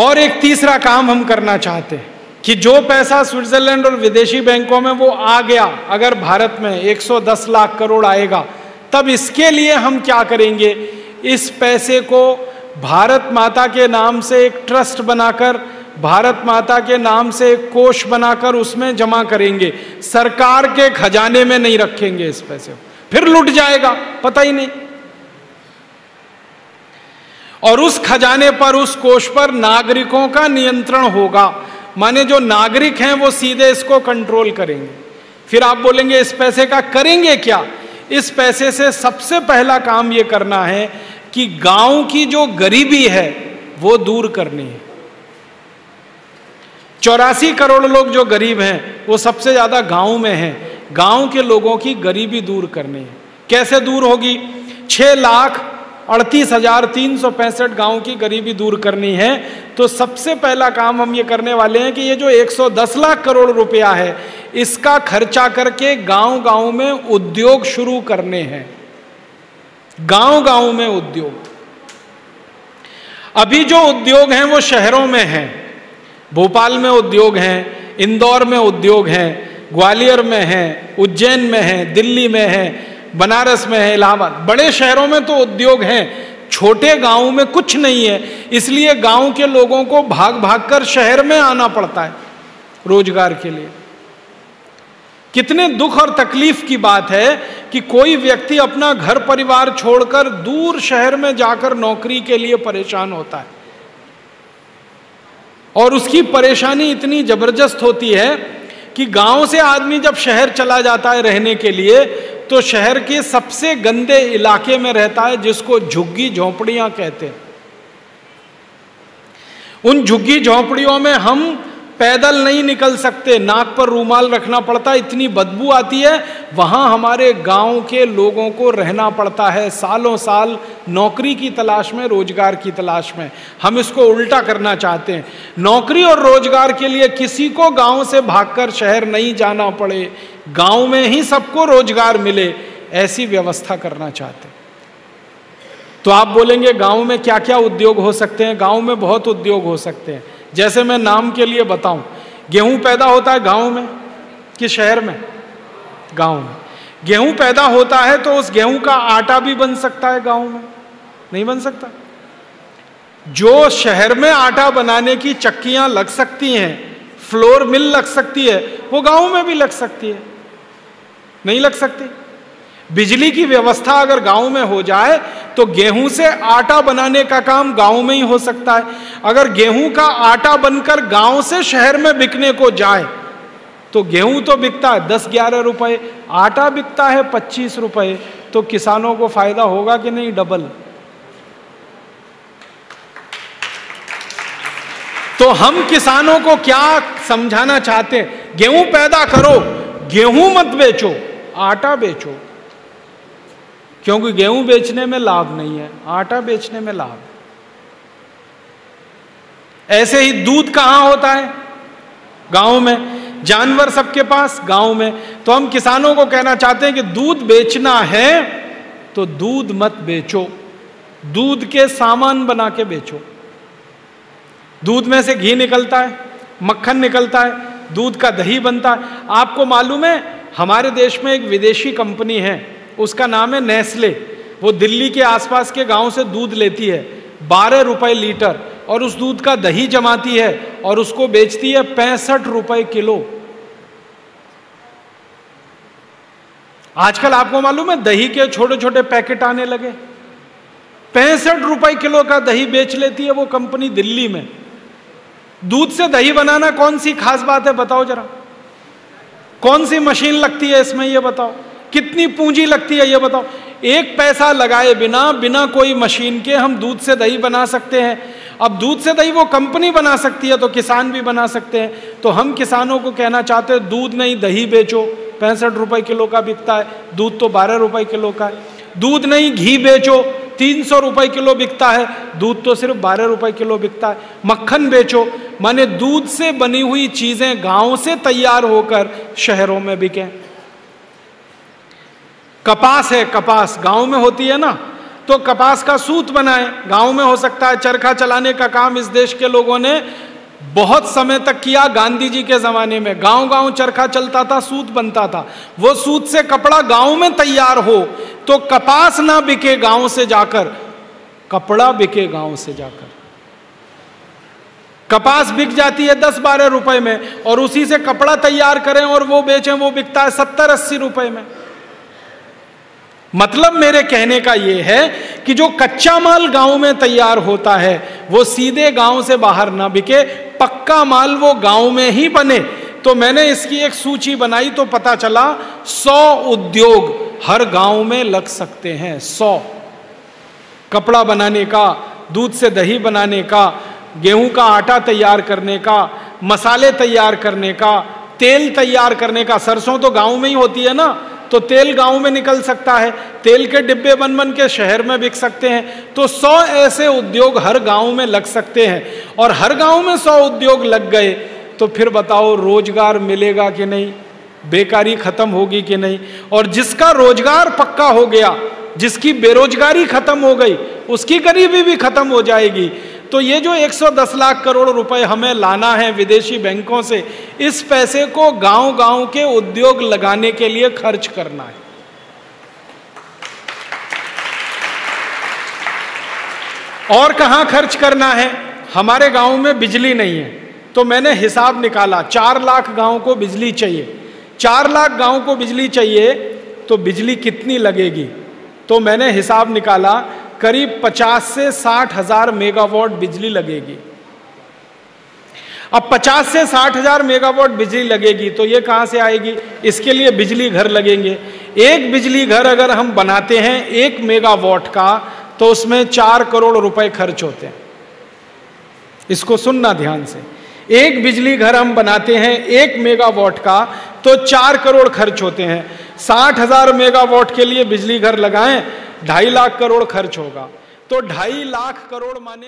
और एक तीसरा काम हम करना चाहते हैं कि जो पैसा स्विट्जरलैंड और विदेशी बैंकों में वो आ गया, अगर भारत में 110 लाख करोड़ आएगा, तब इसके लिए हम क्या करेंगे? इस पैसे को भारत माता के नाम से एक ट्रस्ट बनाकर, भारत माता के नाम से एक कोष बनाकर उसमें जमा करेंगे। सरकार के खजाने में नहीं रखेंगे इस पैसे को, फिर लुट जाएगा, पता ही नहीं। और उस खजाने पर, उस कोष पर नागरिकों का नियंत्रण होगा, माने जो नागरिक हैं वो सीधे इसको कंट्रोल करेंगे। फिर आप बोलेंगे इस पैसे का करेंगे क्या? इस पैसे से सबसे पहला काम ये करना है कि गांव की जो गरीबी है वो दूर करनी है। 84 करोड़ लोग जो गरीब हैं वो सबसे ज्यादा गांव में हैं। गांव के लोगों की गरीबी दूर करनी है। कैसे दूर होगी? 6,38,365 गांव की गरीबी दूर करनी है। तो सबसे पहला काम हम ये करने वाले हैं कि ये जो 110 लाख करोड़ रुपया है, इसका खर्चा करके गांव गांव में उद्योग शुरू करने हैं। गांव गांव में उद्योग। अभी जो उद्योग हैं वो शहरों में हैं। भोपाल में उद्योग हैं, इंदौर में उद्योग हैं, ग्वालियर में हैं, उज्जैन में हैं, दिल्ली में हैं, बनारस में है, इलाहाबाद। बड़े शहरों में तो उद्योग हैं, छोटे गांवों में कुछ नहीं है। इसलिए गांव के लोगों को भाग भाग कर शहर में आना पड़ता है रोजगार के लिए। कितने दुख और तकलीफ की बात है कि कोई व्यक्ति अपना घर परिवार छोड़कर दूर शहर में जाकर नौकरी के लिए परेशान होता है, और उसकी परेशानी इतनी जबरदस्त होती है कि गांव से आदमी जब शहर चला जाता है रहने के लिए, तो शहर के सबसे गंदे इलाके में रहता है, जिसको झुग्गी झोंपड़ियां कहते हैं। उन झुग्गी झोंपड़ियों में हम पैदल नहीं निकल सकते, नाक पर रूमाल रखना पड़ता है, इतनी बदबू आती है। वहां हमारे गांव के लोगों को रहना पड़ता है सालों साल, नौकरी की तलाश में, रोजगार की तलाश में। हम इसको उल्टा करना चाहते हैं। नौकरी और रोजगार के लिए किसी को गांव से भागकर शहर नहीं जाना पड़े, गांव में ही सबको रोजगार मिले, ऐसी व्यवस्था करना चाहते हैं। तो आप बोलेंगे गांव में क्या क्या उद्योग हो सकते हैं? गांव में बहुत उद्योग हो सकते हैं। जैसे मैं नाम के लिए बताऊं, गेहूं पैदा होता है गांव में कि शहर में? गांव में। गेहूं पैदा होता है तो उस गेहूं का आटा भी बन सकता है गांव में? नहीं बन सकता। जो शहर में आटा बनाने की चक्कियां लग सकती हैं, फ्लोर मिल लग सकती है, वो गांव में भी लग सकती है? नहीं लग सकती। बिजली की व्यवस्था अगर गांव में हो जाए तो गेहूं से आटा बनाने का काम गांव में ही हो सकता है। अगर गेहूं का आटा बनकर गांव से शहर में बिकने को जाए तो गेहूं तो बिकता है 10-11 रुपए, आटा बिकता है 25 रुपए। तो किसानों को फायदा होगा कि नहीं? डबल। तो हम किसानों को क्या समझाना चाहते हैं? गेहूं पैदा करो, गेहूं मत बेचो, आटा बेचो। क्योंकि गेहूं बेचने में लाभ नहीं है, आटा बेचने में लाभ है। ऐसे ही दूध कहां होता है? गांव में। जानवर सबके पास गांव में। तो हम किसानों को कहना चाहते हैं कि दूध बेचना है तो दूध मत बेचो, दूध के सामान बना के बेचो। दूध में से घी निकलता है, मक्खन निकलता है, दूध का दही बनता है। आपको मालूम है हमारे देश में एक विदेशी कंपनी है, उसका नाम है नेस्ले। वो दिल्ली के आसपास के गांव से दूध लेती है 12 रुपए लीटर, और उस दूध का दही जमाती है और उसको बेचती है 65 रुपए किलो। आजकल आपको मालूम है दही के छोटे छोटे पैकेट आने लगे। 65 रुपए किलो का दही बेच लेती है वो कंपनी दिल्ली में। दूध से दही बनाना कौन सी खास बात है बताओ जरा? कौन सी मशीन लगती है इसमें ये बताओ? कितनी पूंजी लगती है ये बताओ? एक पैसा लगाए बिना, बिना कोई मशीन के हम दूध से दही बना सकते हैं। अब दूध से दही वो कंपनी बना सकती है तो किसान भी बना सकते हैं। तो हम किसानों को कहना चाहते हैं दूध नहीं दही बेचो, 65 रुपए किलो का बिकता है, दूध तो 12 रुपए किलो का है। दूध नहीं घी बेचो, 300 रुपए किलो बिकता है, दूध तो सिर्फ 12 रुपए किलो बिकता है। मक्खन बेचो, माने दूध से बनी हुई चीजें गांव से तैयार होकर शहरों में बिकें। कपास है, कपास गांव में होती है ना, तो तो कपास का सूत बनाएं। गांव में हो सकता है, चरखा चलाने का काम इस देश के लोगों ने बहुत समय तक किया। गांधी जी के जमाने में गांव गांव चरखा चलता था, सूत बनता था। वो सूत से कपड़ा गांव में तैयार हो तो कपास ना बिके गांव से जाकर, कपड़ा बिके गांव से जाकर। कपास बिक जाती है 10-12 रुपए में, और उसी से कपड़ा तैयार करें और वो बेचें, वो बिकता है 70-80 रुपए में। मतलब मेरे कहने का यह है कि जो कच्चा माल गांव में तैयार होता है वो सीधे गांव से बाहर ना बिके, पक्का माल वो गांव में ही बने। तो मैंने इसकी एक सूची बनाई तो पता चला 100 उद्योग हर गांव में लग सकते हैं। 100। कपड़ा बनाने का, दूध से दही बनाने का, गेहूं का आटा तैयार करने का, मसाले तैयार करने का, तेल तैयार करने का। सरसों तो गांव में ही होती है ना, तो तेल गांव में निकल सकता है। तेल के डिब्बे बन बन के शहर में बिक सकते हैं। तो 100 ऐसे उद्योग हर गांव में लग सकते हैं। और हर गांव में 100 उद्योग लग गए तो फिर बताओ रोजगार मिलेगा कि नहीं, बेकारी खत्म होगी कि नहीं। और जिसका रोजगार पक्का हो गया, जिसकी बेरोजगारी खत्म हो गई, उसकी गरीबी भी खत्म हो जाएगी। तो ये जो 110 लाख करोड़ रुपए हमें लाना है विदेशी बैंकों से, इस पैसे को गांव गांव के उद्योग लगाने के लिए खर्च करना है। और कहां खर्च करना है? हमारे गांव में बिजली नहीं है, तो मैंने हिसाब निकाला। 4 लाख गांव को बिजली चाहिए। 4 लाख गांव को बिजली चाहिए तो बिजली कितनी लगेगी? तो मैंने हिसाब निकाला, करीब 50 से 60 हजार मेगावाट बिजली लगेगी। अब 50 से 60 हजार मेगावाट बिजली लगेगी तो ये कहां से आएगी? इसके लिए बिजली घर लगेंगे। एक बिजली घर अगर हम बनाते हैं 1 मेगावाट का, तो उसमें 4 करोड़ रुपए खर्च होते हैं। इसको सुनना ध्यान से। एक बिजली घर हम बनाते हैं 1 मेगावाट का, तो 4 करोड़ खर्च होते हैं। 60 हजार मेगावाट के लिए बिजली घर लगाएं, 2.5 लाख करोड़ खर्च होगा। तो 2.5 लाख करोड़ माने